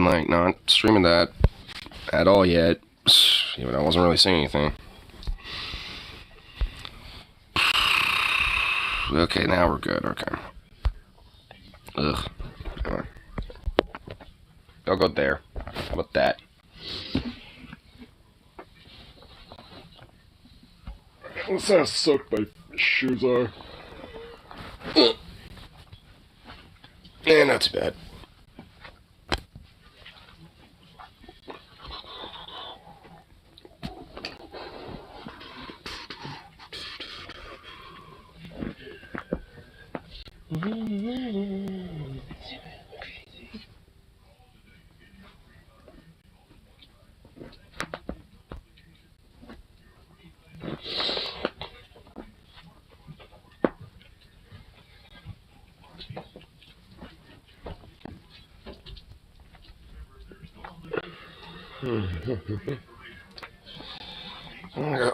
been like not streaming that at all yet. Even I wasn't really saying anything. Okay, now we're good. Okay. Ugh. I'll go there. How about that? Let's see how soaked my shoes are. Yeah, not too bad.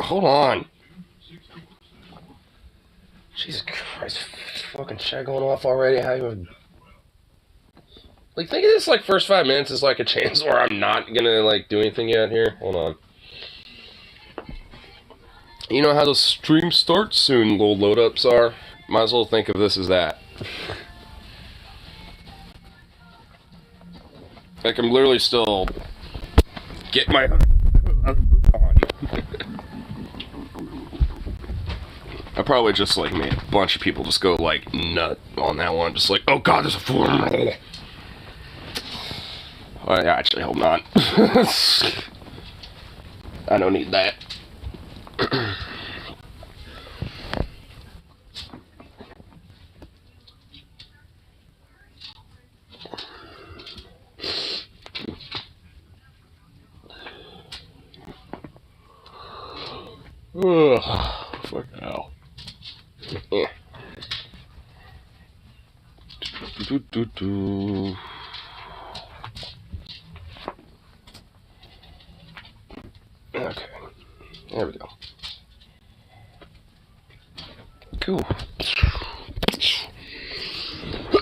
Hold on. Jesus Christ. Fucking shit going off already. How even... Like, think of this, like, first 5 minutes is, like, a chance where I'm not gonna, like, do anything yet here. Hold on. You know how those stream start soon little load-ups are? Might as well think of this as that. Like, I'm literally still... Get my... I probably just, like, made a bunch of people just go, like, nut on that one. Just like, oh god, there's a form. I actually hope not. I don't need that. Ugh, fuck hell. Okay, there we go. Cool.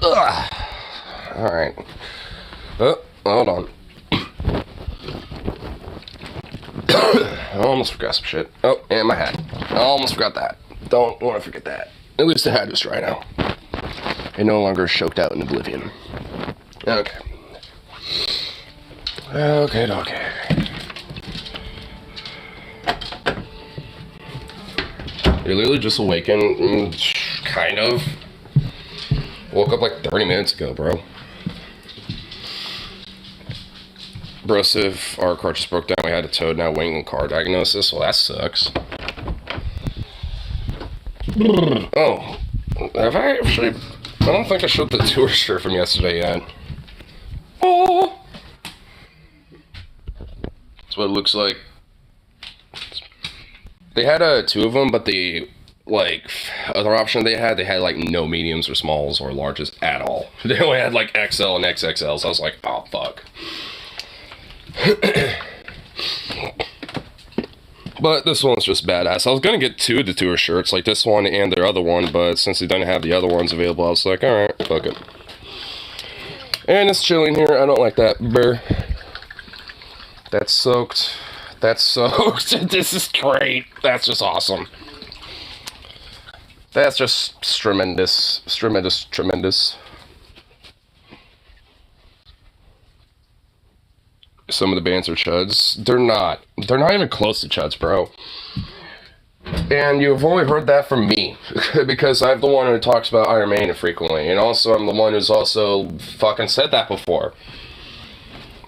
Alright. Oh, hold on. I almost forgot some shit. Oh, and my hat. I almost forgot that. Don't want to forget that. At least the hat is dry now. And no longer choked out in oblivion. Okay. Okay. You're literally just awakened, kind of. Woke up like 30 minutes ago, bro. Brosive, our car just broke down. We had a towed, now waiting on car diagnosis. Well, that sucks. Oh, have I actually... I don't think I showed the tour shirt from yesterday yet. Oh! That's what it looks like. They had two of them, but the, like, other option they had like, no mediums or smalls or larges at all. They only had, like, XL and XXL, so I was like, oh, fuck. But this one's just badass. I was gonna get 2 of the tour shirts, like this one and their other one, but since they didn't have the other ones available, I was like, alright, fuck it. And it's chilling here. I don't like that. Brr. That's soaked. That's soaked. This is great. That's just awesome. That's just tremendous. Tremendous. Some of the bands are chuds. They're not. They're not even close to chuds, bro. And you've only heard that from me. Because I'm the one who talks about Iron Maiden frequently. And also, I'm the one who's also fucking said that before.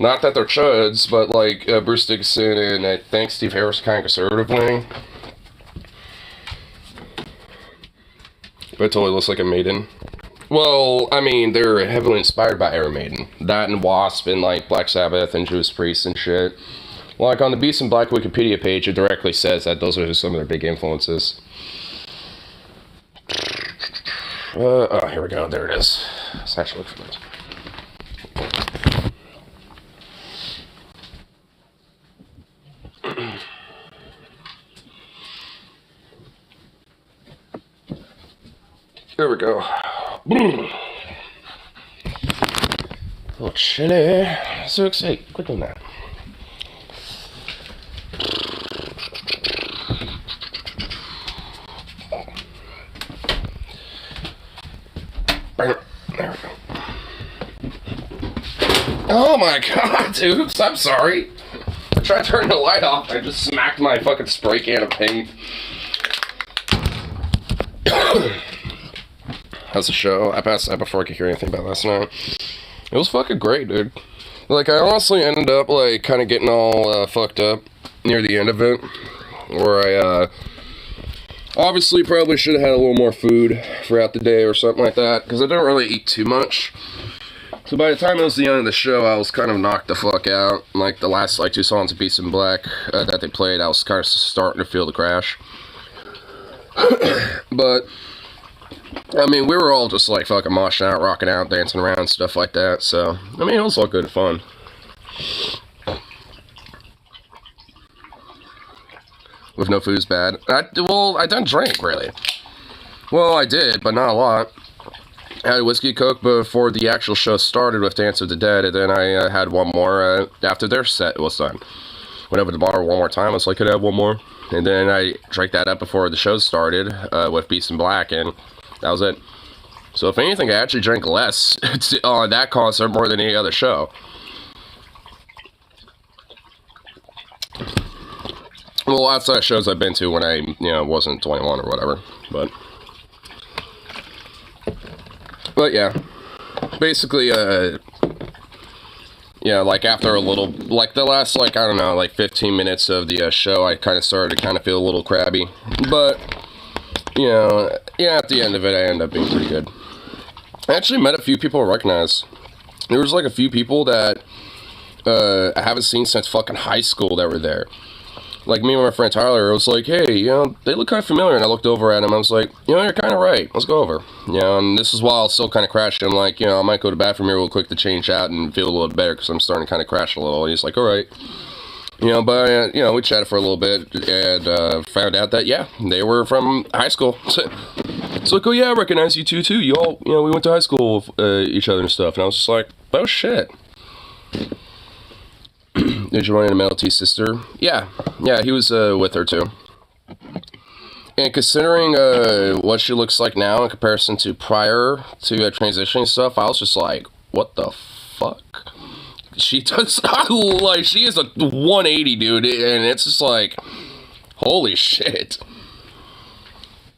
Not that they're chuds, but like Bruce Dickinson and I think Steve Harris kind of conservative wing. But it totally looks like a Maiden. Well, I mean, they're heavily inspired by Iron Maiden. That and Wasp and, like, Black Sabbath and Judas Priest and shit. Like, on the Beast and Black Wikipedia page, it directly says that those are some of their big influences. Oh, here we go. There it is. Let's actually look for it. There we go. A little chilly. So excited. Quit doing that. There we go. Oh my god, oops, I'm sorry. I tried turning the light off. I just smacked my fucking spray can of paint. How's the show? I passed out before I could hear anything about last night. It was fucking great, dude. Like, I honestly ended up, like, kind of getting all fucked up near the end of it. Where I, obviously probably should have had a little more food throughout the day or something like that. Because I don't really eat too much. So by the time it was the end of the show, I was kind of knocked the fuck out. Like, the last, like, 2 songs of Beast in Black that they played, I was kind of starting to feel the crash. But, I mean, we were all just, like, fucking moshing out, rocking out, dancing around, stuff like that. So, I mean, it was all good fun. With no food's bad. I didn't drink, really. Well, I did, but not a lot. I had a whiskey coke before the actual show started with Dance of the Dead, and then I had one more after their set was done. Went over to the bar one more time. I was like, could I have one more? And then I drank that up before the show started with Beast in Black, and that was it. So if anything, I actually drank less on that concert more than any other show. Well, outside shows I've been to when I, wasn't 21 or whatever, But yeah, basically, like after a little, like the last, like, I don't know, like 15 minutes of the show, I kind of started to kind of feel a little crabby. But, at the end of it, I ended up being pretty good. I actually met a few people I recognize. There was like a few people that I haven't seen since fucking high school that were there. Like, me and my friend Tyler, I was like, hey, they look kind of familiar, and I looked over at him, I was like, you're kind of right, let's go over. And this is while I was still kind of crashing. I'm like, I might go to the bathroom here real quick to change out and feel a little better, because I'm starting to kind of crash a little. And he's like, alright. But, we chatted for a little bit, and found out that, yeah, they were from high school. It's like, oh yeah, I recognize you too. You all, we went to high school with each other and stuff. And I was just like, oh shit. Did you run into Metal T's sister? Yeah, he was with her too. And considering what she looks like now in comparison to prior to transitioning stuff, I was just like, what the fuck? She does, like, she is a 180, dude, and it's just like, holy shit.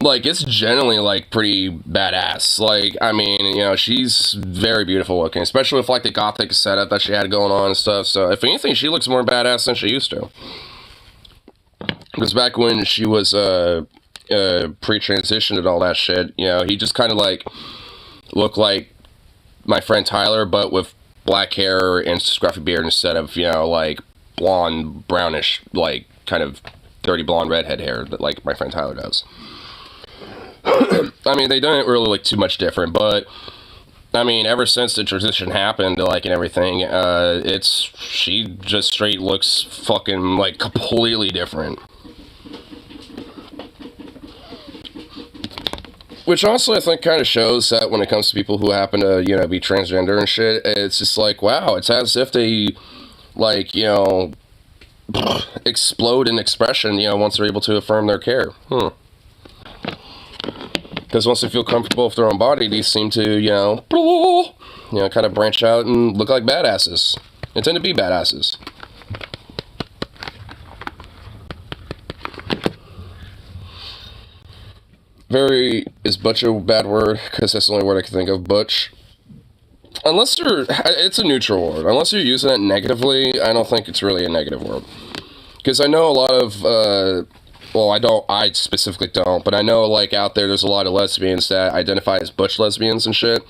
Like, it's generally, like, pretty badass. Like, I mean, she's very beautiful looking, especially with, like, the gothic setup that she had going on and stuff. So, if anything, she looks more badass than she used to. Because back when she was pre-transitioned and all that shit, he just kind of, like, looked like my friend Tyler, but with black hair and scruffy beard instead of, like, blonde, brownish, like, kind of dirty blonde redhead hair that, like, my friend Tyler does. I mean, they don't really look too much different, but, I mean, ever since the transition happened, like, and everything, she just straight looks fucking, like, completely different. Which also, I think, kind of shows that when it comes to people who happen to, be transgender and shit, it's just like, wow, it's as if they, like, explode in expression, once they're able to affirm their care. Because once they feel comfortable with their own body, they seem to, kind of branch out and look like badasses. They tend to be badasses. Very, is butch a bad word? Because that's the only word I can think of, butch. Unless it's a neutral word. Unless you're using it negatively, I don't think it's really a negative word. Because I know a lot of, I specifically don't, but I know, like, out there's a lot of lesbians that identify as butch lesbians and shit.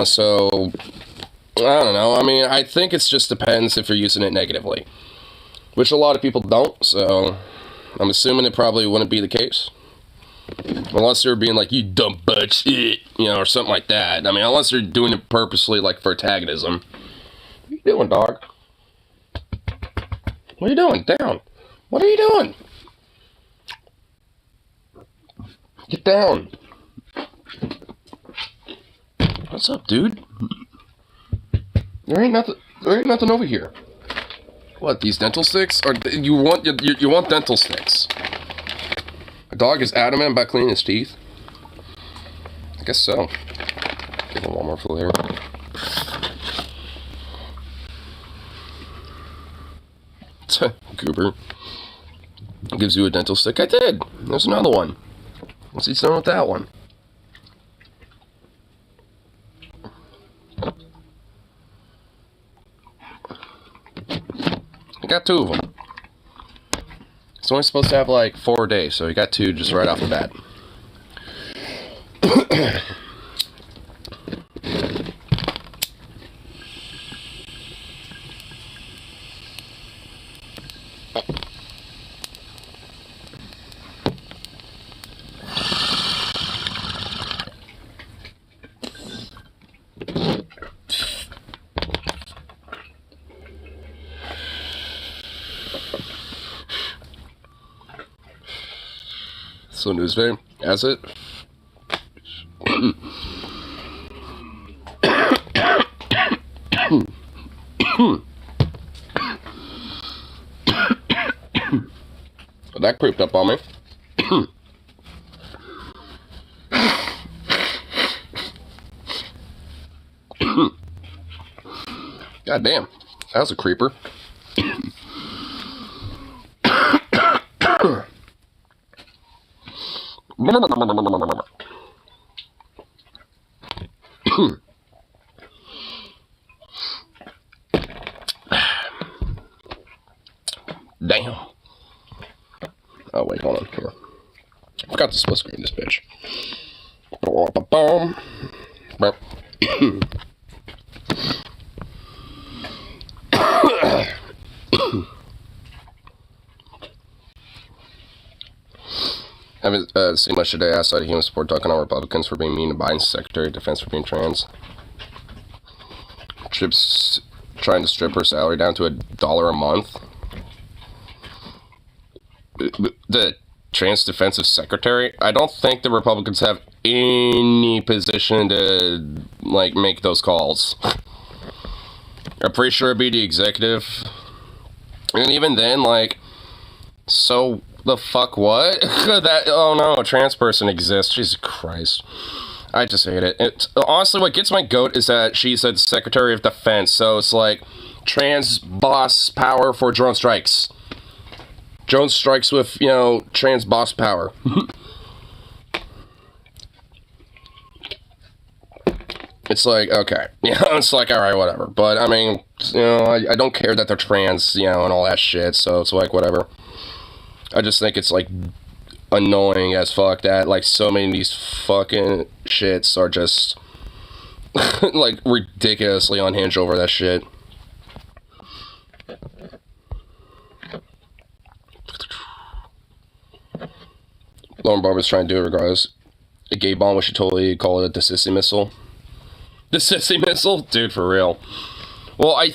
So, I don't know. I mean, I think it just depends if you're using it negatively. Which a lot of people don't, so I'm assuming it probably wouldn't be the case. Unless they're being like, you dumb butch, or something like that. I mean, unless they're doing it purposely, like, for antagonism. What are you doing, dog? What are you doing? Down. What are you doing? Get down. What's up, dude? There ain't nothing. There ain't nothing over here. What? These dental sticks? Or you want dental sticks? A dog is adamant about cleaning his teeth. I guess so. Give him one more for later. Goober. Gives you a dental stick. I did. There's another one. What's he done with that one? I got 2 of them. It's only supposed to have like 4 days, so you got 2 just right off the bat. So Newsday, as it. That creeped up on me. God damn, that was a creeper. Damn. Oh, wait, hold on. Here. I forgot to split screen this bitch. Haven't seen much today outside of human support talking on Republicans for being mean to Biden's Secretary of Defense for being trans. Trips trying to strip her salary down to $1 a month. The trans defensive secretary? I don't think the Republicans have any position to, like, make those calls. I'm pretty sure it'd be the executive. And even then, like, so the fuck what? Oh no, a trans person exists. Jesus Christ. I just hate it. Honestly, what gets my goat is that she said Secretary of Defense, so it's like trans boss power for drone strikes. Drone strikes with, you know, trans boss power. It's like, okay. You know, it's like, alright, whatever. But, I mean, you know, I don't care that they're trans, you know, and all that shit, so it's like, whatever. I just think it's, like, annoying as fuck that, like, so many of these fucking shits are just, like, ridiculously unhinged over that shit. Lauren Barber's trying to do it regardless. A gay bomb, we should totally call it the sissy missile. The sissy missile? Dude, for real. Well, I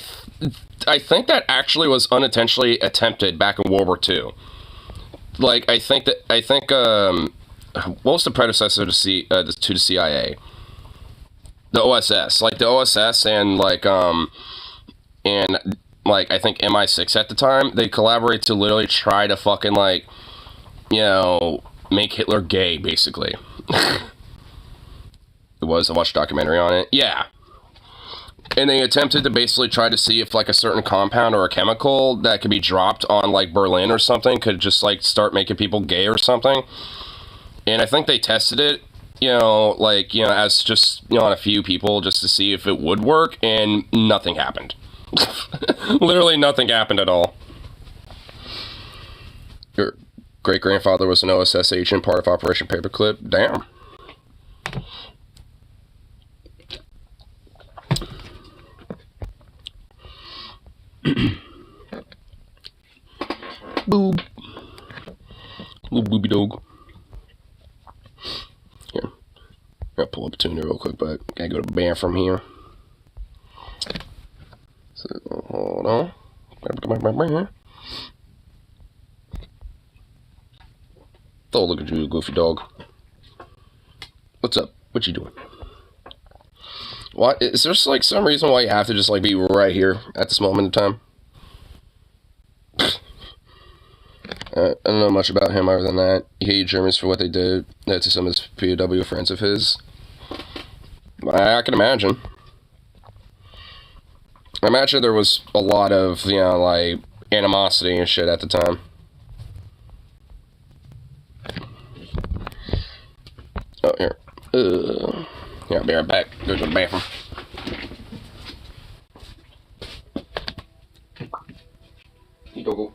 think that actually was unintentionally attempted back in World War II. Like, I think, what was the predecessor to the CIA? The OSS. Like, the OSS and, like, I think MI6 at the time, they collaborate to literally try to fucking, like, you know, make Hitler gay, basically. It was. I watched a documentary on it. Yeah. And they attempted to basically try to see if, like, a certain compound or a chemical that could be dropped on, like, Berlin or something could just, like, start making people gay or something. And I think they tested it, you know, like, you know, as just, you know, on a few people just to see if it would work, and nothing happened. Literally nothing happened at all. Your great-grandfather was an OSS agent, part of Operation Paperclip. Damn. Boob. Little booby dog. Here. I'll pull up a tuner real quick, but gotta go to band from here. So, hold on. Oh, look at you, goofy dog. What's up? What you doing? What is there like some reason why you have to just like be right here at this moment in time? I don't know much about him other than that. He hated Germans for what they did to some of his POW friends of his. I can imagine. I imagine there was a lot of, like, animosity and shit at the time. Oh, here. Yeah, I'll be right back. Go to the bathroom. Go.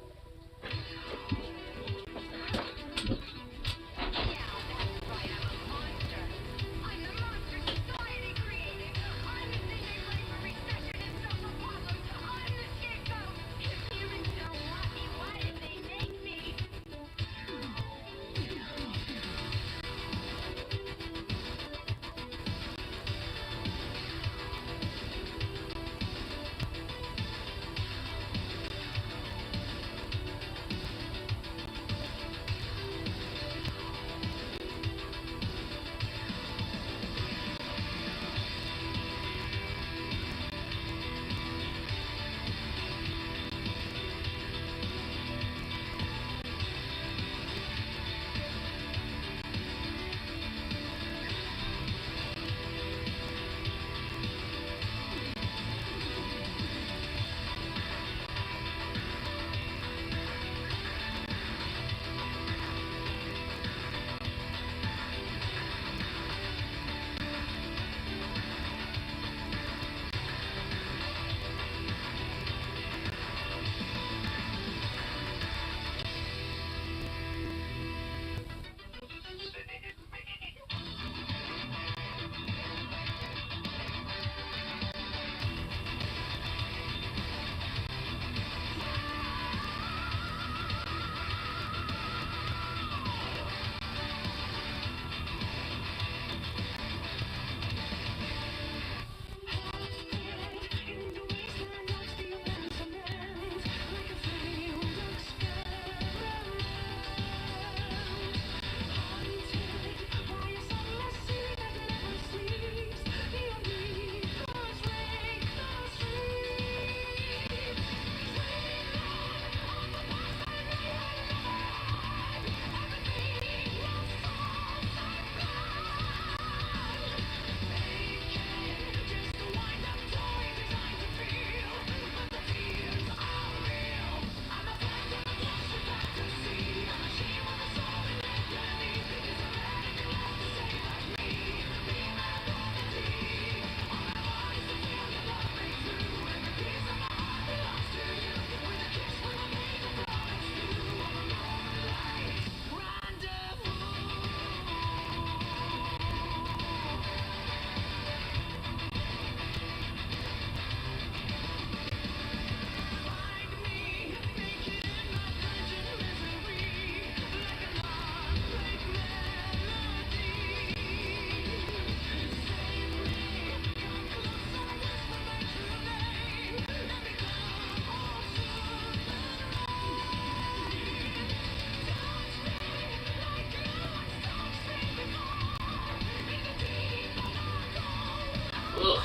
Ugh.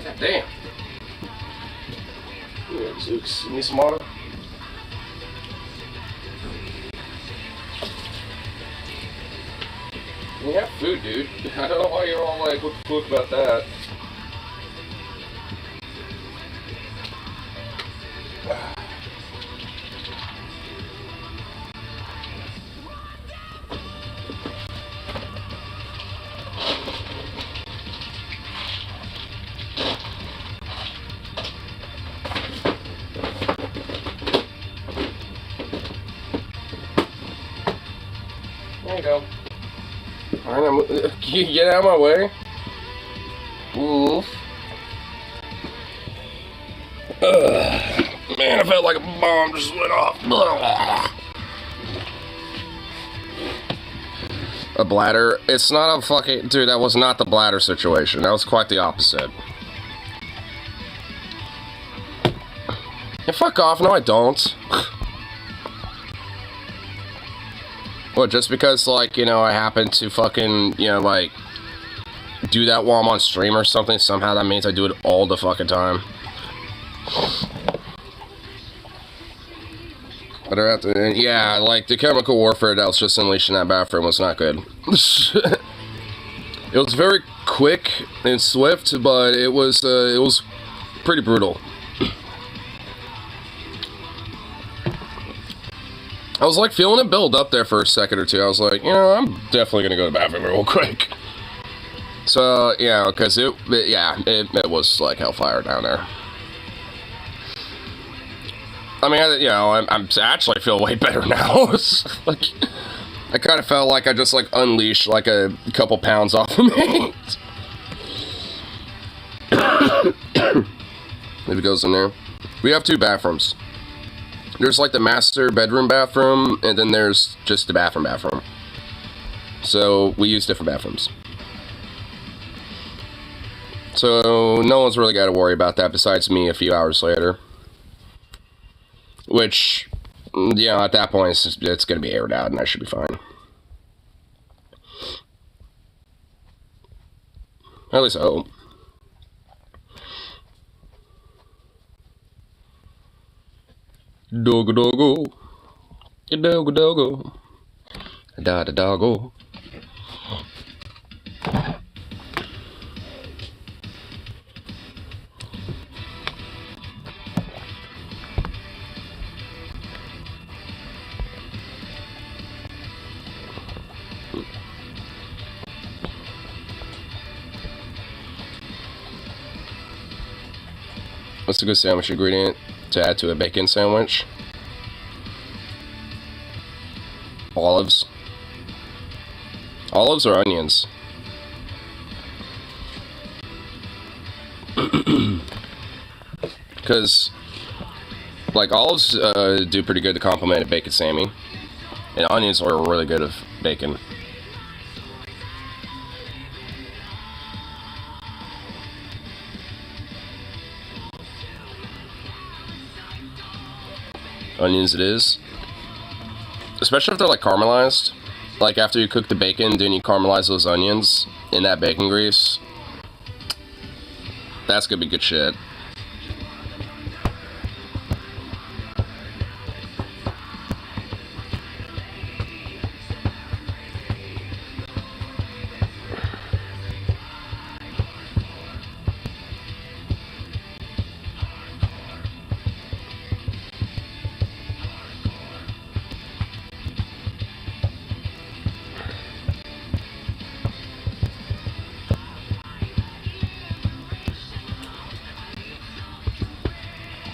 God damn. Yeah, Zooks, need some water? You have food, dude. I don't know why you're all like, what the fuck about that? There you go. Alright, can you get out of my way? Oof. Man, I felt like a bomb just went off. A bladder? It's not a fucking... Dude, that was not the bladder situation. That was quite the opposite. Yeah, fuck off. No, I don't. Well, just because, like, you know, I happen to fucking, you know, like, do that while I'm on stream or something, somehow that means I do it all the fucking time. But I have to, yeah, like, the chemical warfare that was just unleashed in that bathroom was not good. It was very quick and swift, but it was pretty brutal. I was like feeling it build up there for a second or two. I was like, you know, I'm definitely gonna go to the bathroom real quick. So yeah, because it was like hellfire down there. I mean, you know, I'm actually feel way better now. Like, I kind of felt like I just like unleashed like a couple pounds off of me. If it goes in there, we have 2 bathrooms. There's like the master bedroom bathroom, and then there's just the bathroom. So we use different bathrooms. So no one's really got to worry about that besides me a few hours later. Which, you know, at that point it's going to be aired out and I should be fine. At least I hope. Doggo doggo. Doggo doggo. Da da doggo. What's a good sandwich ingredient to add to a bacon sandwich? Olives. Olives or onions? Because, like, olives do pretty good to complement a bacon sammy. And onions are really good with bacon. Onions it is. Especially if they're like caramelized. Like after you cook the bacon, then you caramelize those onions in that bacon grease. That's gonna be good shit.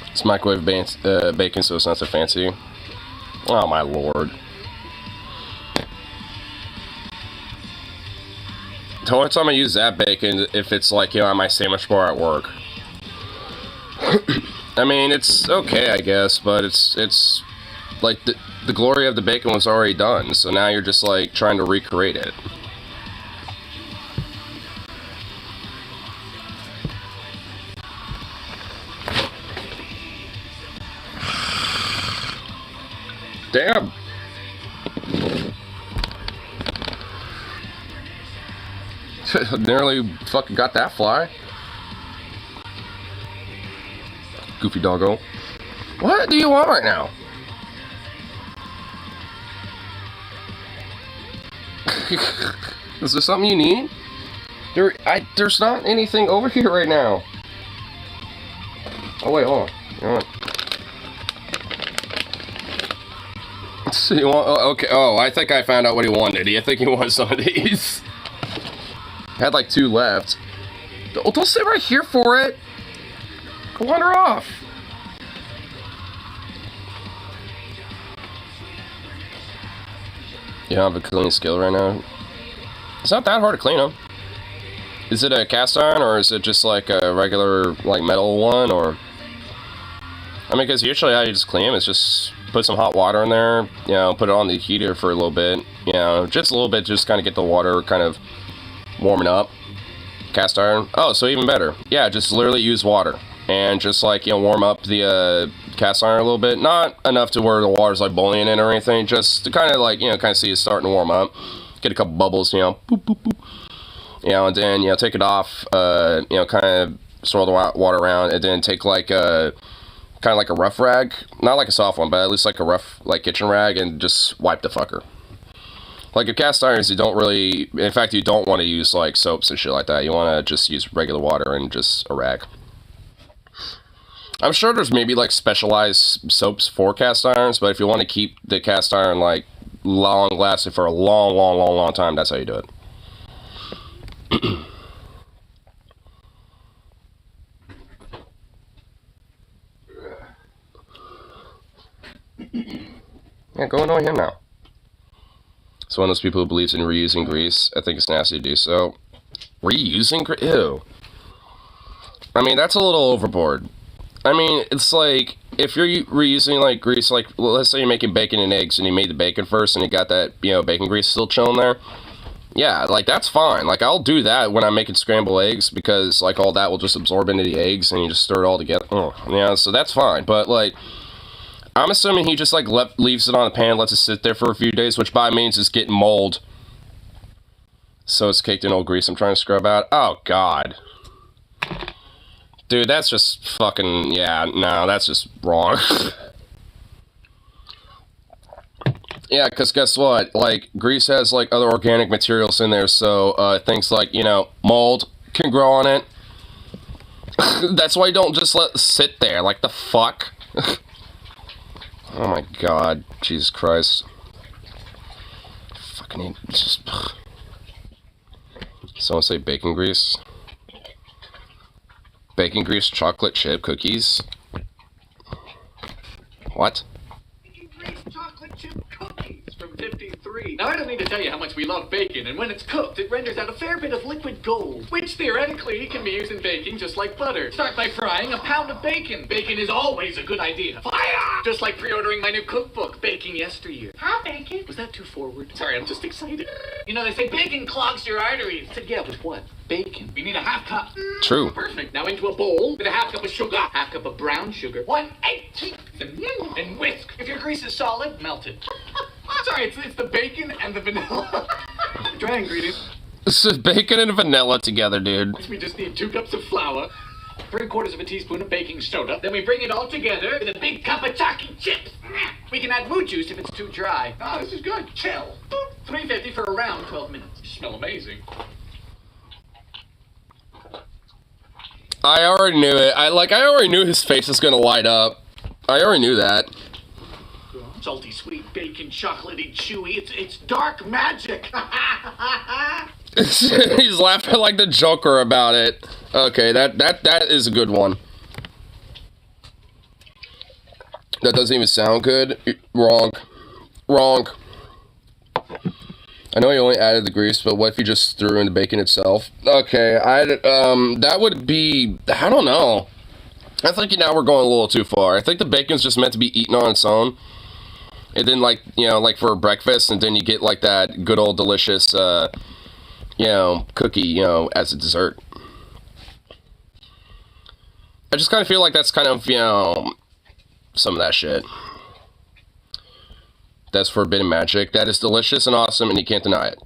It's microwave bacon, so it's not so fancy. Oh my lord. The only time I use that bacon if it's like, you know, on my sandwich bar at work. I mean, it's okay, I guess, but it's like the glory of the bacon was already done, so now you're just like trying to recreate it. Damn. Nearly fucking got that fly. Goofy doggo. What do you want right now? Is there something you need? There's not anything over here right now. Oh wait, hold on. You know what? So you want? Oh, okay. Oh, I think I found out what he wanted. I think he wanted some of these. Had like 2 left. Don't sit right here for it. Go wander off. You don't have a cleaning skill right now. It's not that hard to clean them. Is it a cast iron or is it just like a regular like metal one? Or I mean, because usually how you just clean them is just put some hot water in there, you know, put it on the heater for a little bit, you know, just a little bit, just kind of get the water kind of warming up. Cast iron. Oh, so even better. Yeah, just literally use water and just like, you know, warm up the cast iron a little bit. Not enough to where the water's like boiling in or anything. Just to kind of like, you know, kind of see it starting to warm up. Get a couple bubbles, you know, boop, boop, boop. You know, and then, you know, take it off, you know, kind of swirl the water around, and then take like a, kind of like a rough rag. Not like a soft one, but at least like a rough, like kitchen rag, and just wipe the fucker. Like, your cast irons, you don't really, in fact, you don't want to use, like, soaps and shit like that. You want to just use regular water and just a rag. I'm sure there's maybe, like, specialized soaps for cast irons, but if you want to keep the cast iron, like, long-lasting for a long time, that's how you do it. Yeah, go annoy him now. So one of those people who believes in reusing grease. I think it's nasty to do so. Reusing grease? Ew. I mean, that's a little overboard. I mean, it's like, if you're reusing, like, grease, like, let's say you're making bacon and eggs, and you made the bacon first, and you got that, you know, bacon grease still chilling there. Yeah, like, that's fine. Like, I'll do that when I'm making scrambled eggs, because, like, all that will just absorb into the eggs, and you just stir it all together. Yeah, so that's fine. But, like, I'm assuming he just, like, leaves it on the pan, lets it sit there for a few days, which by means is getting mold. So it's caked in old grease I'm trying to scrub out. Oh, God. Dude, that's just fucking, yeah, no, that's just wrong. Yeah, because guess what? Like, grease has, like, other organic materials in there, so, things like, you know, mold can grow on it. That's why you don't just let it sit there. Like, the fuck? Oh my God, Jesus Christ. Fucking just. Someone say bacon grease. Bacon grease chocolate chip cookies. What? Bacon grease chocolate chip cookies from 53. Now, I don't need to tell you how much we love bacon, and when it's cooked, it renders out a fair bit of liquid gold, which theoretically can be used in baking just like butter. Start by frying a pound of bacon. Bacon is always a good idea. Fire! Just like pre-ordering my new cookbook, Baking Yesteryear. Huh, bacon? Was that too forward? Sorry, I'm just excited. You know, they say bacon clogs your arteries. So yeah, with what? Bacon. We need a half cup. True. Perfect. Now into a bowl with a half cup of sugar, half cup of brown sugar, 1/8, and whisk. If your grease is solid, melt it. Sorry, it's the bacon and the vanilla. Dry ingredients. This is bacon and vanilla together, dude. We just need 2 cups of flour, 3/4 of a teaspoon of baking soda. Then we bring it all together with a big cup of Taki chips. We can add mood juice if it's too dry. Oh, this is good. Chill. Boop. 350 for around 12 minutes. You smell amazing. I already knew it. I already knew his face was gonna light up. I already knew that. Salty, sweet, bacon, chocolatey, chewy. It's dark magic. He's laughing like the Joker about it. Okay, that is a good one. That doesn't even sound good. Wrong. I know you only added the grease, but what if you just threw in the bacon itself? Okay, that would be, I don't know. I think now we're going a little too far. I think the bacon's just meant to be eaten on its own. And then, like, you know, like for breakfast, and then you get, like, that good old delicious, you know, cookie, you know, as a dessert. I just kind of feel like that's kind of, you know, some of that shit. That's forbidden magic. That is delicious and awesome, and you can't deny it.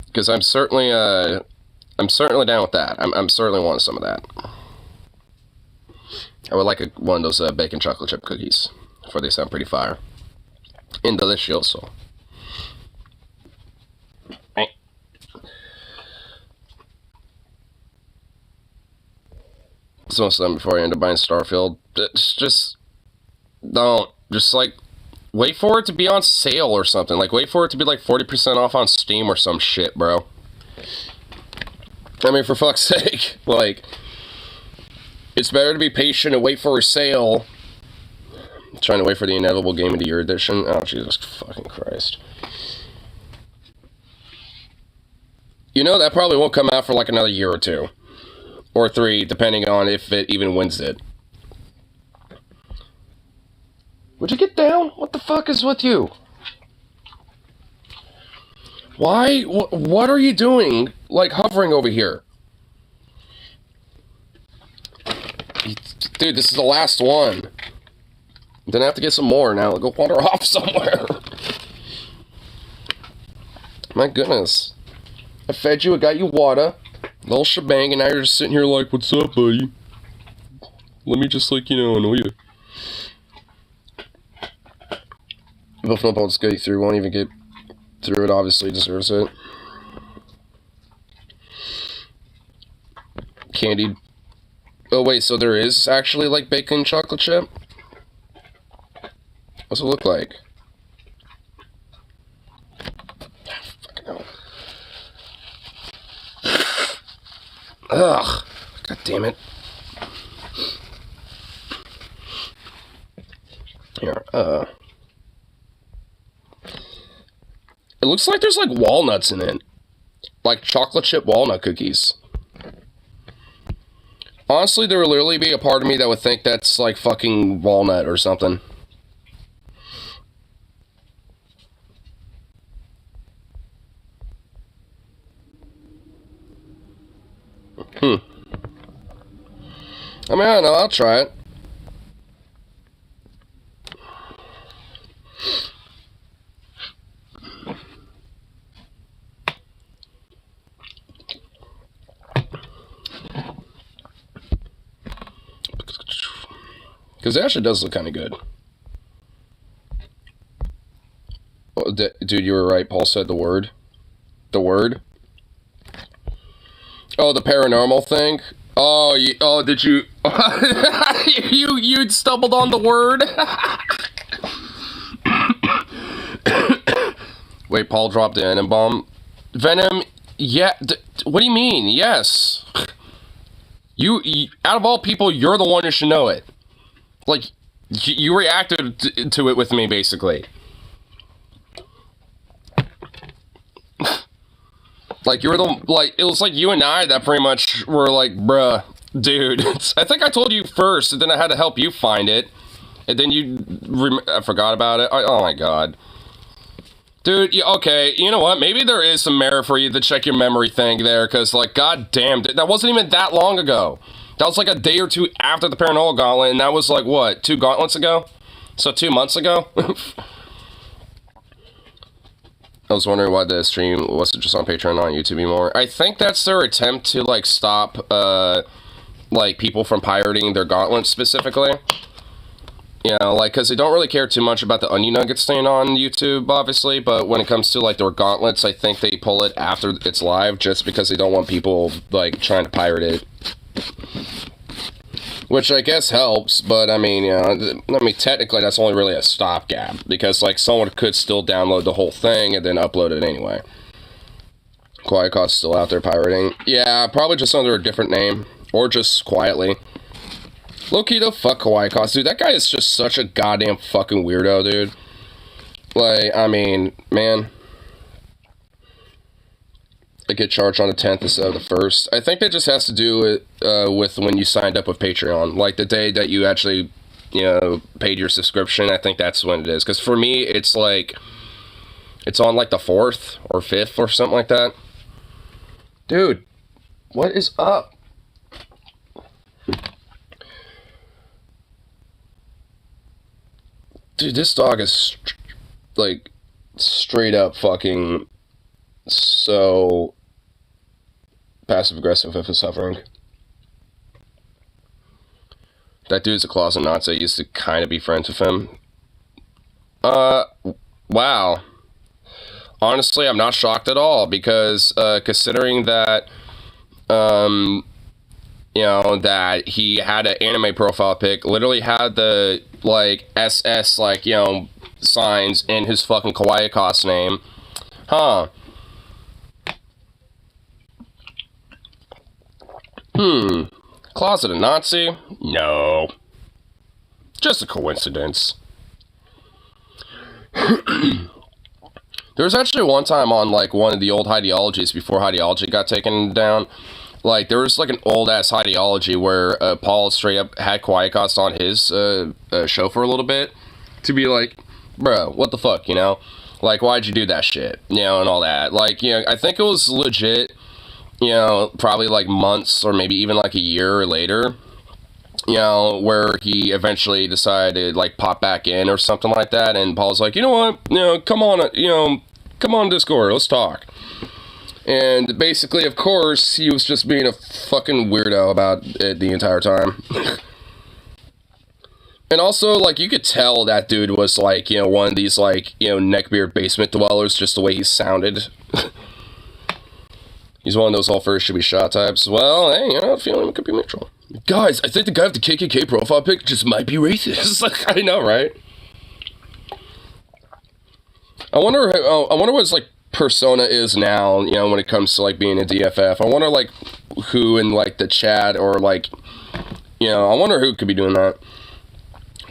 Because I'm certainly down with that. I'm certainly wanting some of that. I would like one of those bacon chocolate chip cookies, for they sound pretty fire. And delicioso. So something before I end up buying Starfield. Just don't. Just, like, wait for it to be on sale or something. Like, wait for it to be, like, 40% off on Steam or some shit, bro. I mean, for fuck's sake. Like, it's better to be patient and wait for a sale. I'm trying to wait for the inevitable Game of the Year edition. Oh, Jesus fucking Christ. You know, that probably won't come out for, like, another year or 2. Or 3, depending on if it even wins it. Would you get down? What the fuck is with you? Why? What are you doing? Like, hovering over here. Dude, this is the last one. Then I have to get some more now. Go wander off somewhere. My goodness. I fed you, I got you water. The whole shebang, and now you're just sitting here like, what's up, buddy? Let me just, like, you know, annoy you. Buff Flip, I'll just get you through. Won't even get through it, obviously. Deserves it. Candied. Oh, wait, so there is actually, like, bacon chocolate chip? What's it look like? Fucking hell. Ugh. God damn it. Here, it looks like there's, like, walnuts in it. Like, chocolate chip walnut cookies. Honestly, there would literally be a part of me that would think that's, like, fucking walnut or something. I mean, I don't know, I'll try it. Because it actually does look kind of good. Oh, dude, you were right. Paul said the word. The word? Oh, the paranormal thing? Oh, did you... you stumbled on the word? Wait, Paul dropped the Venom bomb. Venom, yeah, what do you mean? Yes. You, out of all people, you're the one who should know it. Like, you reacted to it with me, basically. Like, you were the, like, it was like you and I that pretty much were like, bruh, dude. I think I told you first, and then I had to help you find it. And then I forgot about it. Oh my god. Dude, okay, you know what? Maybe there is some merit for you to check your memory thing there, because, like, god damn, that wasn't even that long ago. That was like a day or two after the Paranormal Gauntlet, and that was like, what, 2 gauntlets ago? So 2 months ago? I was wondering why the stream wasn't just on Patreon, not on YouTube anymore. I think that's their attempt to, like, stop, like, people from pirating their gauntlets specifically. You know, like, because they don't really care too much about the Onion Nuggets staying on YouTube, obviously, but when it comes to, like, their gauntlets, I think they pull it after it's live just because they don't want people, like, trying to pirate it. Which I guess helps, but I mean, you know, technically that's only really a stopgap, because, like, someone could still download the whole thing and then upload it anyway. Quiet Cod's still out there pirating. Yeah, probably just under a different name, or just quietly. Low-key though, fuck Kawaii Cost, dude, that guy is just such a goddamn fucking weirdo, dude. Like, I mean, man. I get charged on the 10th instead of the 1st. I think that just has to do with when you signed up with Patreon. Like, the day that you actually, you know, paid your subscription, I think that's when it is. Because for me, it's like, it's on like the 4th or 5th or something like that. Dude, what is up? Dude, this dog is, like, straight up fucking so passive-aggressive if it's suffering. That dude's a closet Nazi. I used to kind of be friends with him. Wow. Honestly, I'm not shocked at all, because, considering that, you know, that he had an anime profile pic, literally had the, like, SS, like, you know, signs in his fucking Kawaii Cost name. Huh. Closet a Nazi? No. Just a coincidence. There was actually one time on, like, one of the old ideologies before ideology got taken down. Like, there was, like, an old-ass ideology where Paul straight up had Kawaii Cost on his show for a little bit to be like, bro, what the fuck, you know? Like, why'd you do that shit? You know, and all that. Like, you know, I think it was legit, you know, probably, like, months or maybe even, like, a year later. you know, where he eventually decided to, like, pop back in or something like that, and Paul's like, you know what, you know, come on Discord, let's talk. And basically, of course, he was just being a fucking weirdo about it the entire time. And also, like, you could tell that dude was, like, you know, one of these, like, you know, neckbeard basement dwellers, just the way he sounded. He's one of those all first should be shot types. Well, hey, you know, I feel it could be mutual. Guys, I think the guy with the KKK profile pic just might be racist. I know, right? I wonder what his, like, persona is now, you know, when it comes to, like, being a DFF. I wonder, like, who in, like, the chat or, like, you know, I wonder who could be doing that.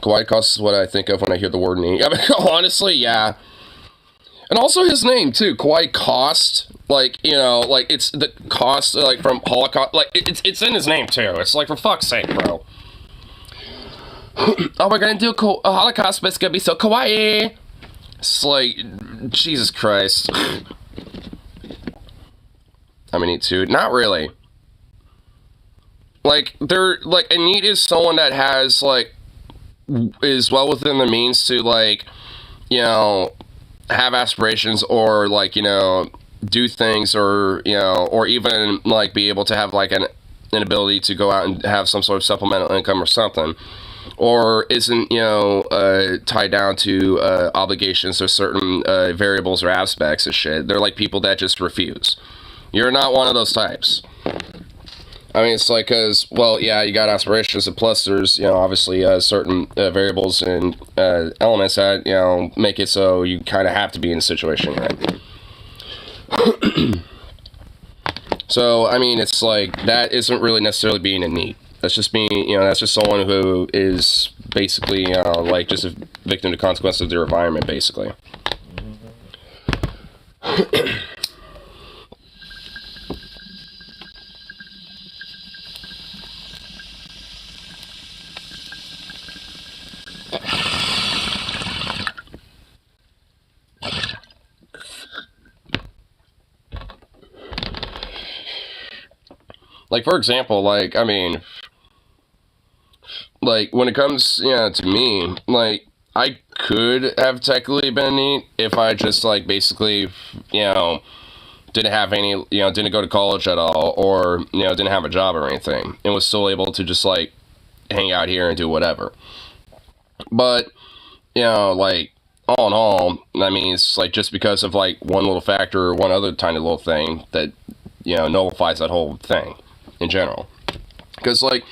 Kawaii Cost is what I think of when I hear the word knee. I mean, honestly, yeah. And also his name, too. Kawaii Cost. Like, you know, like, it's the cost, like, from Holocaust. Like, it's in his name, too. It's like, for fuck's sake, bro. Oh, we're gonna do a Holocaust, but it's gonna be so kawaii. It's like, Jesus Christ. I mean, too. Not really. Like, a NEET is someone that has, like, is well within the means to, like, you know, have aspirations or, like, you know, do things or, you know, or even, like, be able to have, like, an ability to go out and have some sort of supplemental income or something. Or isn't, you know, tied down to obligations or certain variables or aspects of shit. They're like people that just refuse. You're not one of those types. I mean, it's like, cause, well, yeah, you got aspirations, and plus there's, you know, obviously certain variables and elements that, you know, make it so you kind of have to be in a situation, right? So, I mean, it's like, that isn't really necessarily being a NEET. That's just being, you know, that's just someone who is basically, like, just a victim to consequences of their environment, basically. Like, for example, like, I mean, like, when it comes, you know, to me, like, I could have technically been NEET if I just, like, basically, you know, didn't have any, you know, didn't go to college at all, or, you know, didn't have a job or anything, and was still able to just, like, hang out here and do whatever. But, you know, like, all in all, I mean, it's, like, just because of, like, one little factor or one other tiny little thing that, you know, nullifies that whole thing in general. Because, like,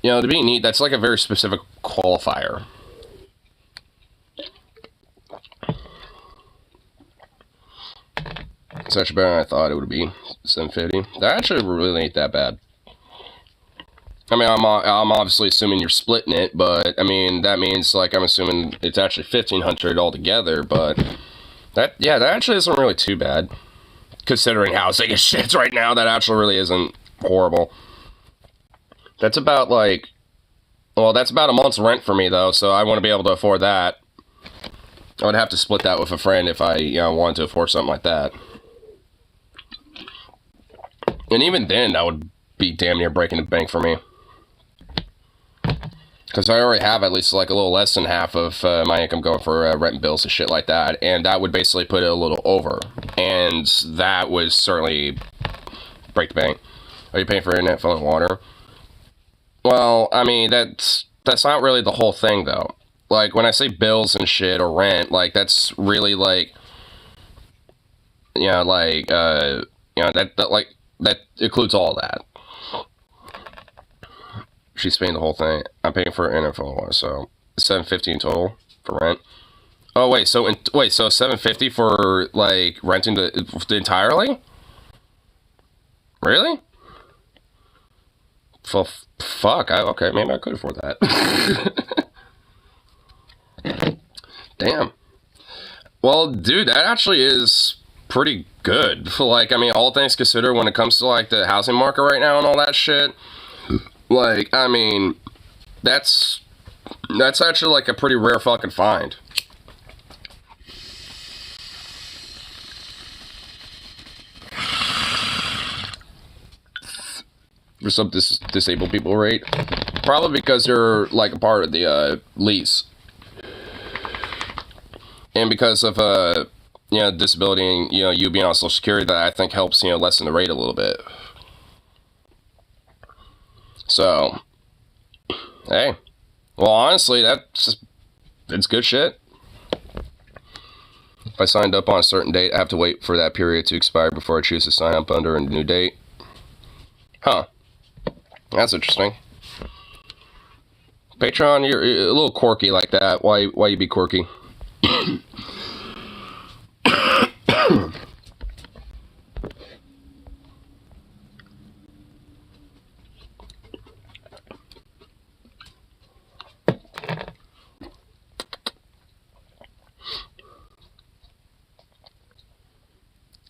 you know, to be NEET, that's, like, a very specific qualifier. It's actually better than I thought it would be. 750. That actually really ain't that bad. I mean, I'm obviously assuming you're splitting it, but, I mean, that means, like, I'm assuming it's actually 1,500 altogether, but that actually isn't really too bad. Considering how sick as shit's right now, that actually really isn't horrible. That's about, like, well, that's about a month's rent for me, though, so I want to be able to afford that. I would have to split that with a friend if I, you know, wanted to afford something like that. And even then, that would be damn near breaking the bank for me. Because I already have at least, like, a little less than half of my income going for rent and bills and shit like that. And that would basically put it a little over. And that would certainly break the bank. Are you paying for internet, phone, and water? Well, I mean, that's not really the whole thing, though. Like, when I say bills and shit or rent, like, that's really, like, you know, like, you know, that includes all that. She's paying the whole thing. I'm paying for internet, phone, and water, so $750 in total for rent. Oh, wait, so $750 for, like, renting the entirely? Really? Fuck, okay, maybe I could afford that. Damn. Well, dude, that actually is pretty good. Like, I mean, all things considered, when it comes to, like, the housing market right now and all that shit, like, I mean, that's actually, like, a pretty rare fucking find. for some disabled people rate. Probably because they're like a part of the lease. And because of disability and you being on Social Security, that I think helps lessen the rate a little bit. So, hey, well, honestly, it's good shit. If I signed up on a certain date, I have to wait for that period to expire before I choose to sign up under a new date. Huh. That's interesting. Patreon, you're a little quirky like that. Why you be quirky?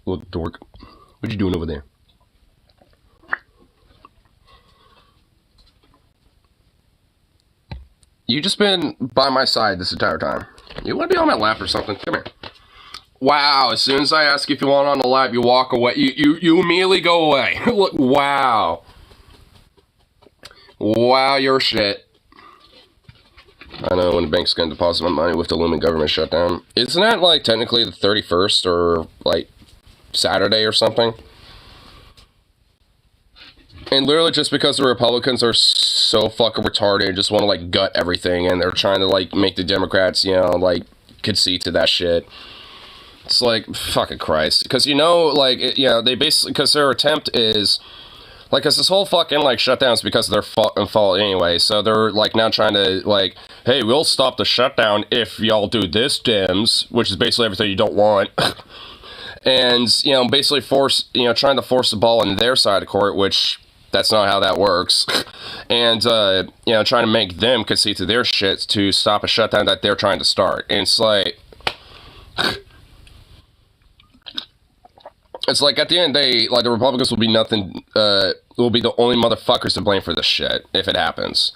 Little dork. What you doing over there? You just been by my side this entire time. You want to be on my lap or something? Come here. Wow, as soon as I ask if you want on the lap, you walk away. You immediately go away. Look, wow. Wow, you're shit. I know when the bank's gonna deposit my money with the looming government shutdown. Isn't that like technically the 31st or like Saturday or something? And literally just because the Republicans are so fucking retarded and just want to like gut everything, and they're trying to like make the Democrats, like concede to that shit. It's like, fucking Christ. Because like, they basically, because their attempt is, like, because this whole fucking, like, shutdown is because of their fault anyway. So they're, like, now trying to, like, hey, we'll stop the shutdown if y'all do this, Dems, which is basically everything you don't want. And, basically trying to force the ball into their side of court, which that's not how that works. And, trying to make them concede to their shit to stop a shutdown that they're trying to start. And it's like... It's like, at the end of the day, like, the Republicans will be will be the only motherfuckers to blame for this shit, if it happens.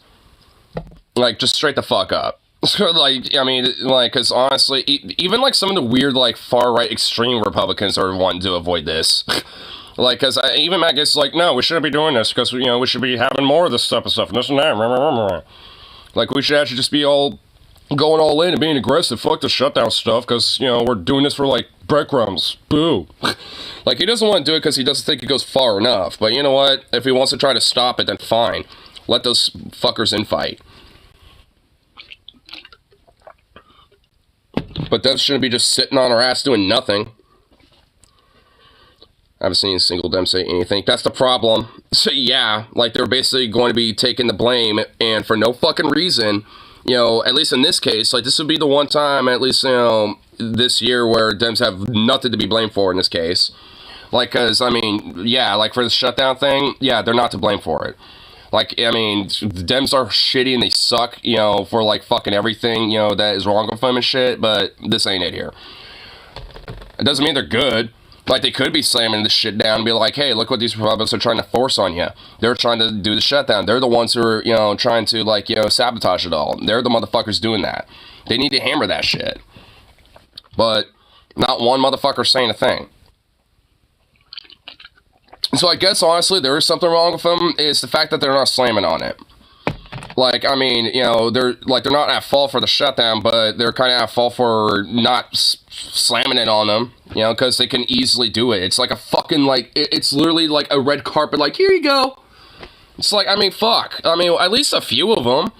Like, just straight the fuck up. Like, I mean, like, because honestly, even, like, some of the weird, like, far-right extreme Republicans are wanting to avoid this. Like, because even Matt gets like, no, we shouldn't be doing this, because, we should be having more of this type of stuff, and this and that. Like, we should actually just be all going all in and being aggressive. Fuck the shutdown stuff, because, we're doing this for, like, breadcrumbs. Boo. Like, he doesn't want to do it because he doesn't think it goes far enough. But you know what? If he wants to try to stop it, then fine. Let those fuckers infight. But Dems shouldn't be just sitting on our ass doing nothing. I haven't seen a single Dem say anything. That's the problem. So yeah, like, they're basically going to be taking the blame, and for no fucking reason, at least in this case, like, this would be the one time, at least, this year where Dems have nothing to be blamed for in this case. Like, because, I mean, yeah, like, for the shutdown thing, yeah, they're not to blame for it. Like, I mean, the Dems are shitty and they suck, for, like, fucking everything, that is wrong with them and shit, but this ain't it here. It doesn't mean they're good. Like, they could be slamming this shit down and be like, hey, look what these Republicans are trying to force on you. They're trying to do the shutdown. They're the ones who are, trying to, like, sabotage it all. They're the motherfuckers doing that. They need to hammer that shit. But not one motherfucker saying a thing. So I guess, honestly, there is something wrong with them. It's the fact that they're not slamming on it. Like, I mean, they're not at fault for the shutdown, but they're kind of at fault for not slamming it on them, because they can easily do it. It's like a fucking, like, it's literally like a red carpet, like, here you go. It's like, I mean, fuck. I mean, at least a few of them.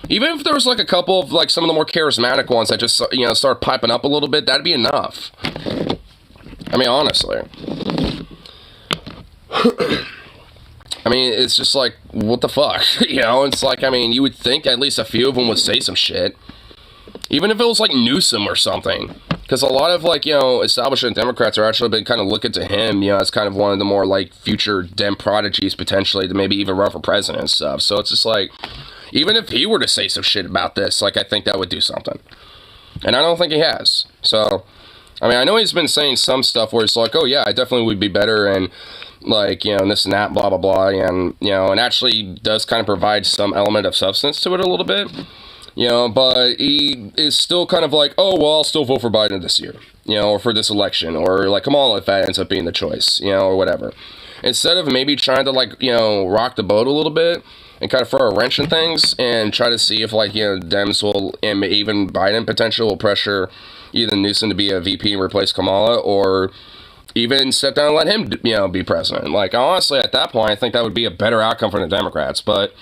Even if there was, like, a couple of, like, some of the more charismatic ones that just, start piping up a little bit, that'd be enough. I mean, honestly. I mean, it's just like, what the fuck? It's like, I mean, you would think at least a few of them would say some shit. Even if it was like Newsom or something. Because a lot of, like, establishment Democrats are actually been kind of looking to him, as kind of one of the more, like, future Dem prodigies potentially to maybe even run for president and stuff. So it's just like, even if he were to say some shit about this, like, I think that would do something. And I don't think he has. So, I mean, I know he's been saying some stuff where it's like, oh yeah, I definitely would be better, and, like, this and that, blah, blah, blah, and, and actually does kind of provide some element of substance to it a little bit, but he is still kind of like, oh, well, I'll still vote for Biden this year, or for this election, or, like, Kamala if that ends up being the choice, or whatever. instead of maybe trying to, like, you know, rock the boat a little bit and kind of throw a wrench in things and try to see if, like, you know, Dems will, and even Biden potential will pressure either Newsom to be a VP and replace Kamala, or even step down and let him, you know, be president. Like, honestly, at that point, I think that would be a better outcome for the Democrats, but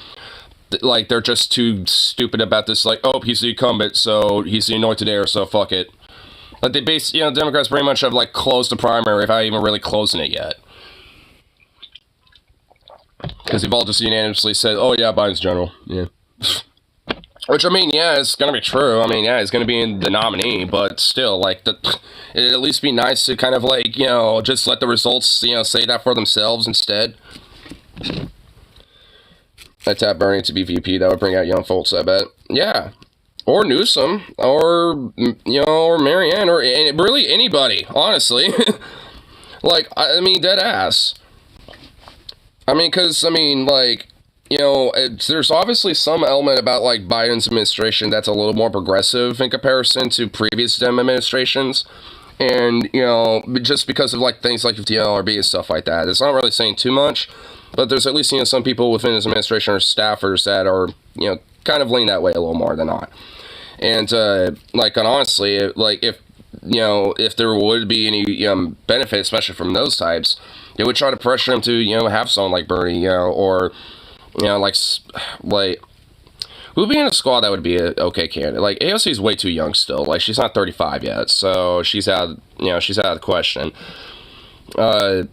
like, they're just too stupid about this, like, oh, he's the incumbent, so he's the anointed heir, so fuck it. Like, they you know, Democrats pretty much have, like, closed the primary without even really closing it yet. Because they've all just unanimously said, oh, yeah, Biden's general. Yeah. Which, I mean, yeah, it's gonna be true. I mean, yeah, he's gonna be the nominee, but still, like, it'd at least be nice to kind of, like, you know, just let the results, you know, say that for themselves instead. I tap Bernie to be VP. That would bring out young folks, I bet. Yeah. Or Newsom. Or, you know, or Marianne. Or really anybody, honestly. Like, I mean, dead ass. I mean, because, I mean, like, you know, there's obviously some element about, like, Biden's administration that's a little more progressive in comparison to previous Dem administrations. And, you know, just because of, like, things like the NLRB and stuff like that. It's not really saying too much. But there's at least, you know, some people within his administration or staffers that are, you know, kind of lean that way a little more than not. And, like, and honestly, like, if, you know, if there would be any benefit, especially from those types, they would try to pressure him to, you know, have someone like Bernie, you know, or, you know, like, who would be in a squad that would be an okay candidate? Like, AOC is way too young still. Like, she's not 35 yet, so she's out, you know, she's out of the question. I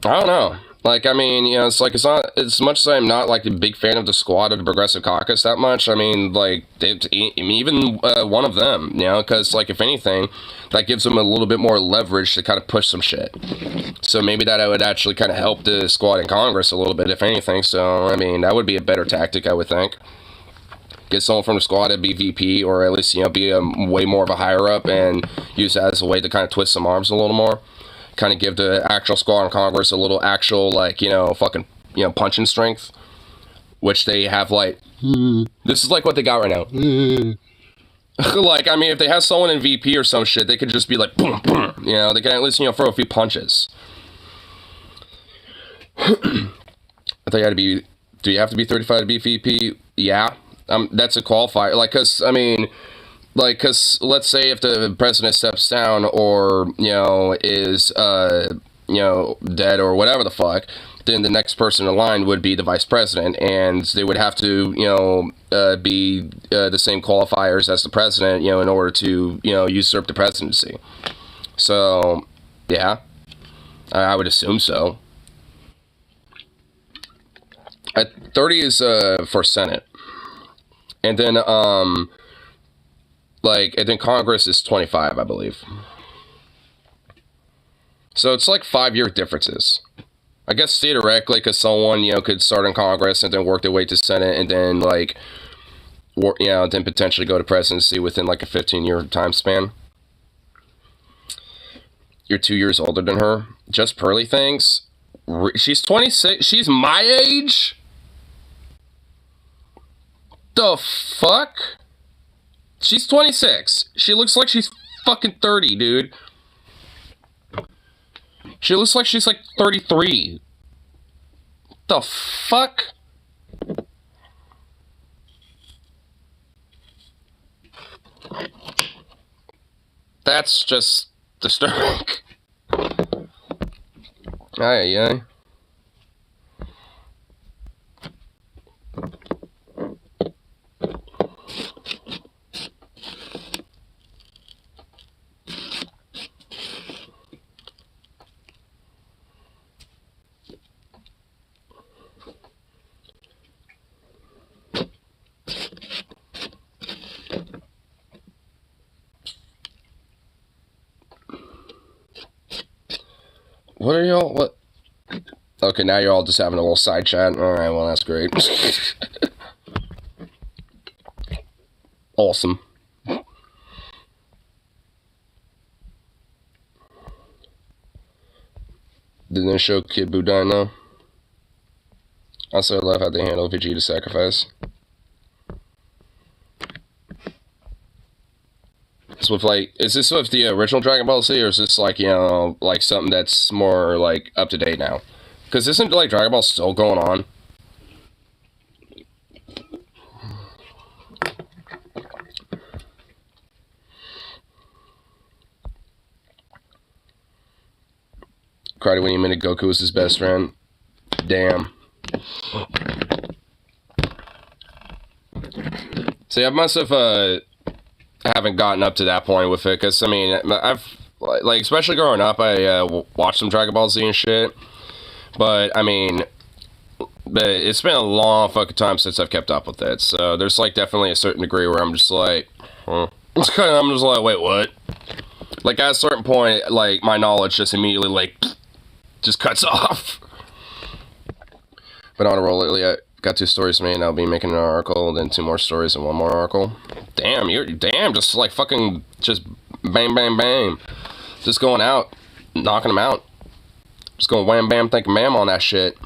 don't know. Like, I mean, you know, it's like, it's not, as much as I'm not, like, a big fan of the squad of the Progressive Caucus that much, I mean, like, even one of them, you know, because, like, if anything, that gives them a little bit more leverage to kind of push some shit. So maybe that would actually kind of help the squad in Congress a little bit, if anything. So, I mean, that would be a better tactic, I would think. Get someone from the squad to be VP, or at least, you know, be a way more of a higher up, and use that as a way to kind of twist some arms a little more. Kind of give the actual squad in Congress a little actual, like, you know, fucking, you know, punching strength, which they have, like, this is like what they got right now. Like, I mean, if they have someone in VP or some shit, they could just be like, boom, boom, you know, they can at least, you know, throw a few punches. I thought you had to be, do you have to be 35 to be VP? Yeah, that's a qualifier, like, because, I mean, like, because let's say if the president steps down, or, you know, is, you know, dead or whatever the fuck, then the next person in line would be the vice president, and they would have to, you know, be the same qualifiers as the president, you know, in order to, you know, usurp the presidency. So, yeah, I would assume so. At 30 is for Senate, and then, like, and then Congress is 25, I believe. So it's like 5-year differences. I guess theoretically, because someone, you know, could start in Congress and then work their way to Senate, and then, like, you know, then potentially go to presidency within, like, a 15-year time span. You're 2 years older than her. Just Pearly things. She's 26. She's my age? The fuck? She's 26. She looks like she's fucking 30, dude. She looks like she's like 33. The fuck? That's just disturbing. Aye, aye. What are y'all, what? Okay, now you're all just having a little side chat. Alright, well, that's great. Awesome. Didn't they show Kid Buu dying though? Also, I love how they handle Vegeta sacrifice. That's with like, is this with the original Dragon Ball Z, or is this like, you know, like something that's more like up to date now? Because isn't like Dragon Ball still going on? Cried when he admitted Goku was his best friend. Damn. See, I must have haven't gotten up to that point with it, because I mean, I've like, especially growing up, I watched some Dragon Ball Z and shit. But I mean, it's been a long fucking time since I've kept up with it. So there's like definitely a certain degree where I'm just like, huh. I'm just like, wait, what? Like at a certain point, like my knowledge just immediately like just cuts off. But on a roll lately, I got 2 stories made, and I'll be making an article, then 2 more stories and 1 more article. Damn, just like fucking, just bam, bam, bam. Just going out, knocking them out. Just going wham, bam, thank you, ma'am on that shit.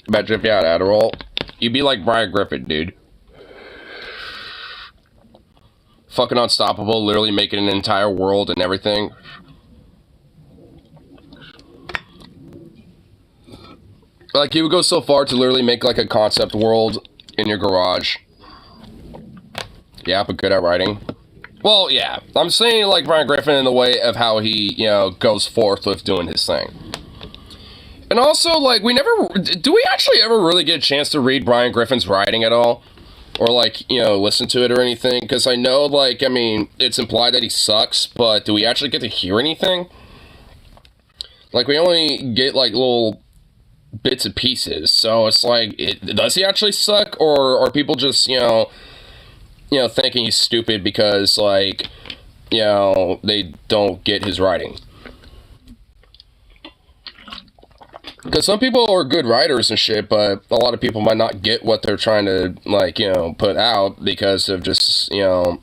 About drip you out, Adderall. You'd be like Brian Griffin, dude. Fucking unstoppable, literally making an entire world and everything. Like, you would go so far to literally make like a concept world in your garage. Yeah, but good at writing. Well, yeah. I'm saying like Brian Griffin in the way of how he, you know, goes forth with doing his thing. And also, like, do we actually ever really get a chance to read Brian Griffin's writing at all? Or, like, you know, listen to it or anything? Because I know, like, I mean, it's implied that he sucks, but do we actually get to hear anything? Like, we only get, like, little bits and pieces, so it's like, does he actually suck? Or are people just, you know, thinking he's stupid because, like, you know, they don't get his writing? Because some people are good writers and shit, but a lot of people might not get what they're trying to, like, you know, put out because of just, you know,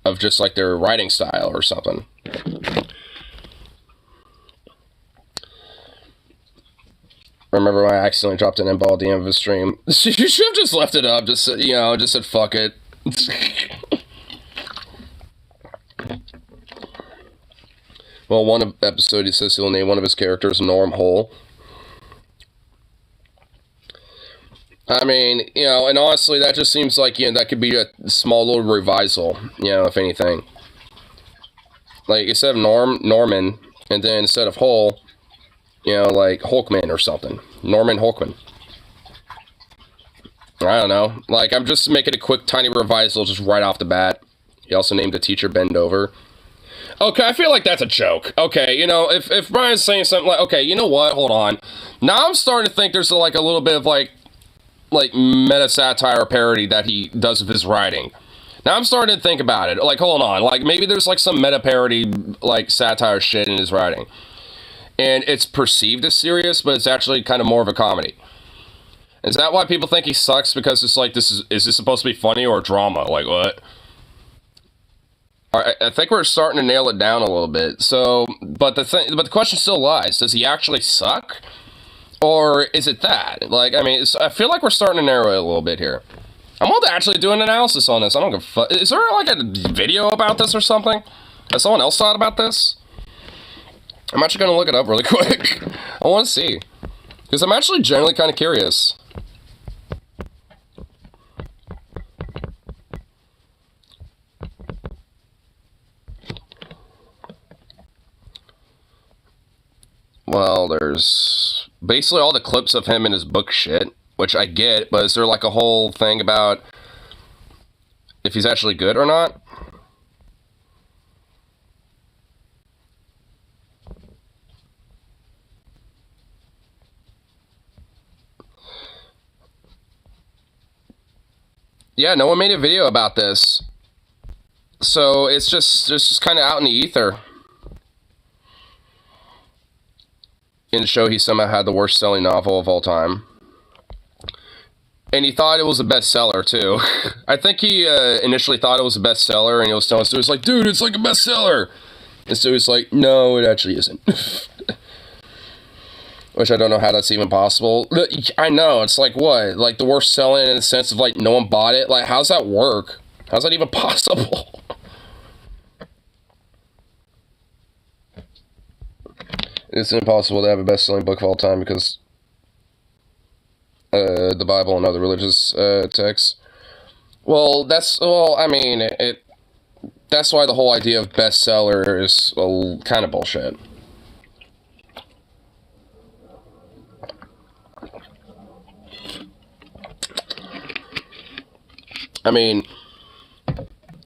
of just, like, their writing style or something. Remember when I accidentally dropped an M-ball at the end of a stream? You should have just left it up, just, you know, just said, fuck it. Well, one episode he says he'll name one of his characters Norm Hole. I mean, you know, and honestly, that just seems like, you know, that could be a small little revisal, you know, if anything. Like, instead of Norman, and then instead of Hole, you know, like Hulkman or something. Norman Hulkman. I don't know. Like, I'm just making a quick, tiny revisal just right off the bat. He also named the teacher Bendover. Okay, I feel like that's a joke. Okay, you know, if Brian's saying something like, okay, you know what, hold on. Now I'm starting to think there's like a little bit of like meta satire or parody that he does of his writing. Now I'm starting to think about it. Like, hold on. Like, maybe there's like some meta parody, like satire shit in his writing. And it's perceived as serious, but it's actually kind of more of a comedy. Is that why people think he sucks? Because it's like, is this supposed to be funny or drama? Like, what? I think we're starting to nail it down a little bit. So, but the question still lies. Does he actually suck? Or is it that? Like, I mean, I feel like we're starting to narrow it a little bit here. I'm about to actually do an analysis on this. I don't give a fuck. Is there, like, a video about this or something? Has someone else thought about this? I'm actually going to look it up really quick. I want to see. Because I'm actually generally kind of curious. Well, there's basically all the clips of him in his book shit, which I get, but is there like a whole thing about if he's actually good or not? Yeah, no one made a video about this. So it's just kind of out in the ether. In the show, he somehow had the worst selling novel of all time. And he thought it was a bestseller, too. I think he initially thought it was a bestseller, and he was telling Stu, he's like, dude, it's like a bestseller. And Stu was like, no, it actually isn't. Which I don't know how that's even possible. I know, it's like, what? Like, the worst selling in the sense of, like, no one bought it? Like, how's that work? How's that even possible? It's impossible to have a best-selling book of all time because the Bible and other religious texts. Well, that's why the whole idea of bestseller is kind of bullshit. I mean,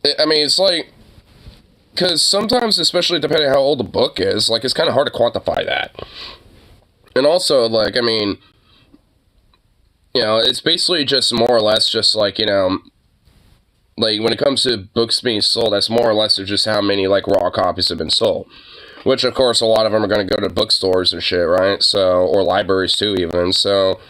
it's like, because sometimes, especially depending on how old the book is, like, it's kind of hard to quantify that. And also, like, I mean, you know, it's basically just more or less just like, you know, like, when it comes to books being sold, that's more or less just how many, like, raw copies have been sold. Which, of course, a lot of them are going to go to bookstores and shit, right? So, or libraries, too, even. So,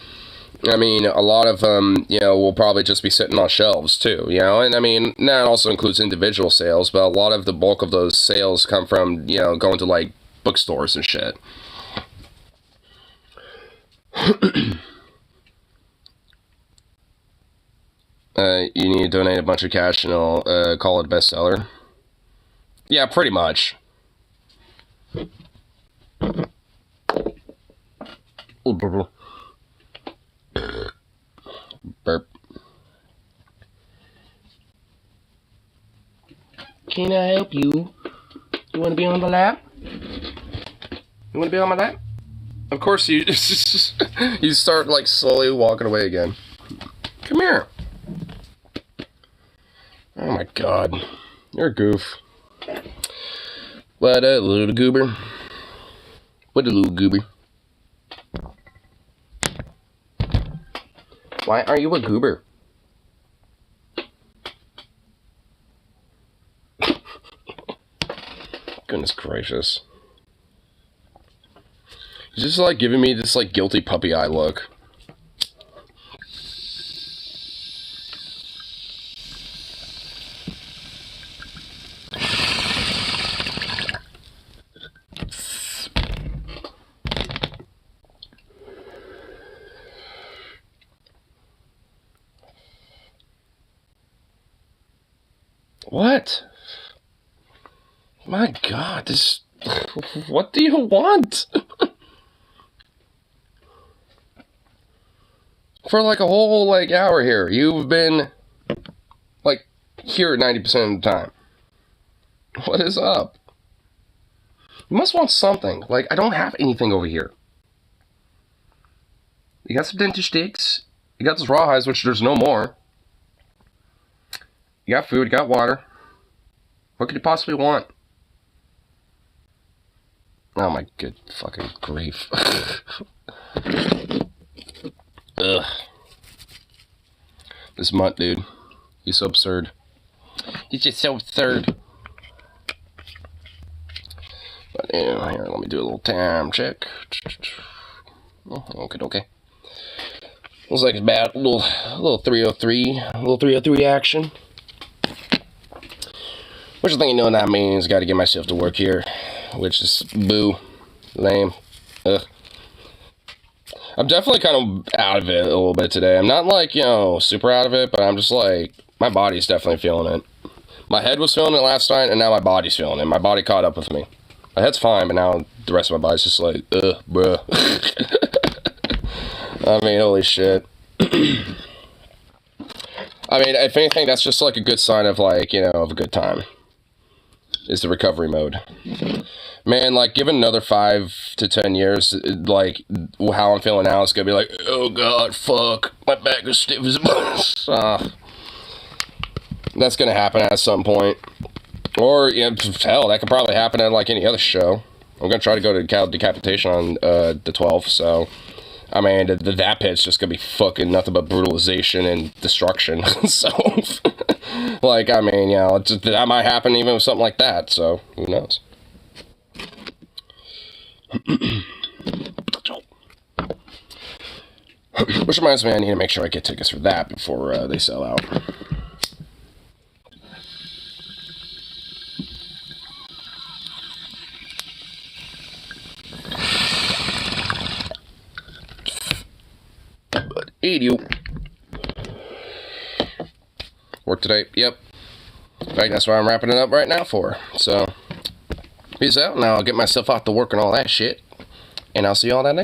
I mean, a lot of them, you know, will probably just be sitting on shelves, too, you know? And, I mean, that also includes individual sales, but a lot of the bulk of those sales come from, you know, going to, like, bookstores and shit. You need to donate a bunch of cash and it'll call it a bestseller. Yeah, pretty much. Burp. Can I help you? You want to be on the lap? You want to be on my lap? Of course you you start like slowly walking away again. Come here. Oh my god. You're a goof. What a little goober. What a little goober. Why are you a goober? Goodness gracious. He's just like giving me this like guilty puppy eye look. What? My god, this... What do you want? For like a whole like hour here, you've been like here 90% of the time. What is up? You must want something. Like, I don't have anything over here. You got some dentist sticks. You got those rawhides, which there's no more. You got food, you got water. What could you possibly want? Oh my good fucking grief. Ugh. This mutt, dude. He's so absurd. He's just so absurd. But yeah, here, let me do a little time check. Oh, okay. Looks like it's about a little 303. A little 303 action. Which I think you know what that means. Gotta get myself to work here. Which is boo. Lame. Ugh. I'm definitely kind of out of it a little bit today. I'm not like, you know, super out of it, but I'm just like, my body's definitely feeling it. My head was feeling it last night, and now my body's feeling it. My body caught up with me. My head's fine, but now the rest of my body's just like, ugh, bruh. I mean, holy shit. I mean, if anything, that's just like a good sign of like, you know, of a good time. Is the recovery mode. Man, like, given another 5 to 10 years, like, how I'm feeling now, it's gonna be like, oh god, fuck, my back is stiff as a bus. That's gonna happen at some point. Or, you know, hell, that could probably happen at, like, any other show. I'm gonna try to go to Cal Decapitation on the 12th, so... I mean, that pit's just gonna be fucking nothing but brutalization and destruction, so... like, I mean, you know, that might happen even with something like that, so, who knows? Which reminds me, I need to make sure I get tickets for that before they sell out. But eat you. Work today? Yep. In fact, that's what I'm wrapping it up right now for. So, peace out. Now I'll get myself off to work and all that shit. And I'll see you all that next